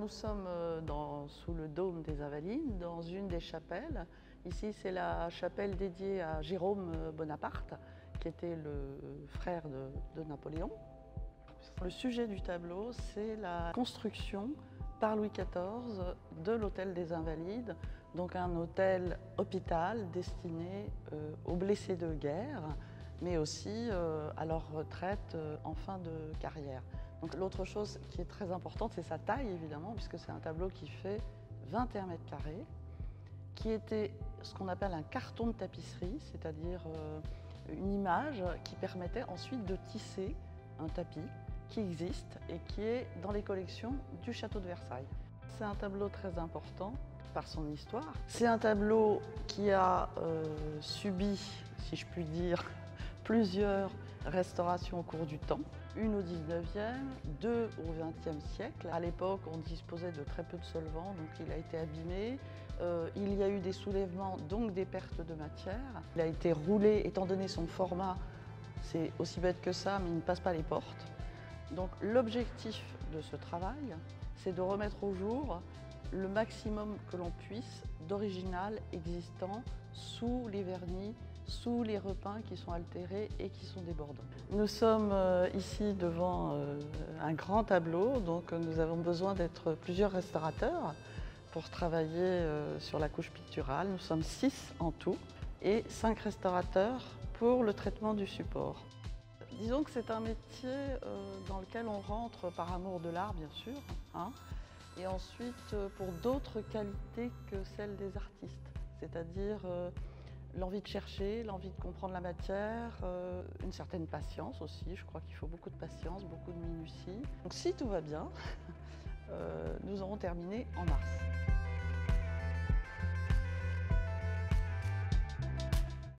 Nous sommes sous le dôme des Invalides, dans une des chapelles. Ici, c'est la chapelle dédiée à Jérôme Bonaparte, qui était le frère de Napoléon. Le sujet du tableau, c'est la construction par Louis XIV de l'hôtel des Invalides, donc un hôtel hôpital destiné aux blessés de guerre, mais aussi à leur retraite en fin de carrière. Donc l'autre chose qui est très importante, c'est sa taille évidemment, puisque c'est un tableau qui fait 21 mètres carrés, qui était ce qu'on appelle un carton de tapisserie, c'est-à-dire une image qui permettait ensuite de tisser un tapis qui existe et qui est dans les collections du château de Versailles. C'est un tableau très important par son histoire. C'est un tableau qui a subi, si je puis dire, plusieurs restaurations au cours du temps. Une au 19e, deux au 20e siècle. À l'époque, on disposait de très peu de solvants, donc il a été abîmé. Il y a eu des soulèvements, donc des pertes de matière. Il a été roulé, étant donné son format, c'est aussi bête que ça, mais il ne passe pas les portes. Donc l'objectif de ce travail, c'est de remettre au jour le maximum que l'on puisse d'original existant sous les vernis, sous les repeints qui sont altérés et qui sont débordants. Nous sommes ici devant un grand tableau, donc nous avons besoin d'être plusieurs restaurateurs pour travailler sur la couche picturale. Nous sommes 6 en tout et 5 restaurateurs pour le traitement du support. Disons que c'est un métier dans lequel on rentre par amour de l'art, bien sûr, hein, et ensuite pour d'autres qualités que celles des artistes, c'est-à-dire l'envie de chercher, l'envie de comprendre la matière, une certaine patience aussi. Je crois qu'il faut beaucoup de patience, beaucoup de minutie. Donc si tout va bien, nous aurons terminé en mars.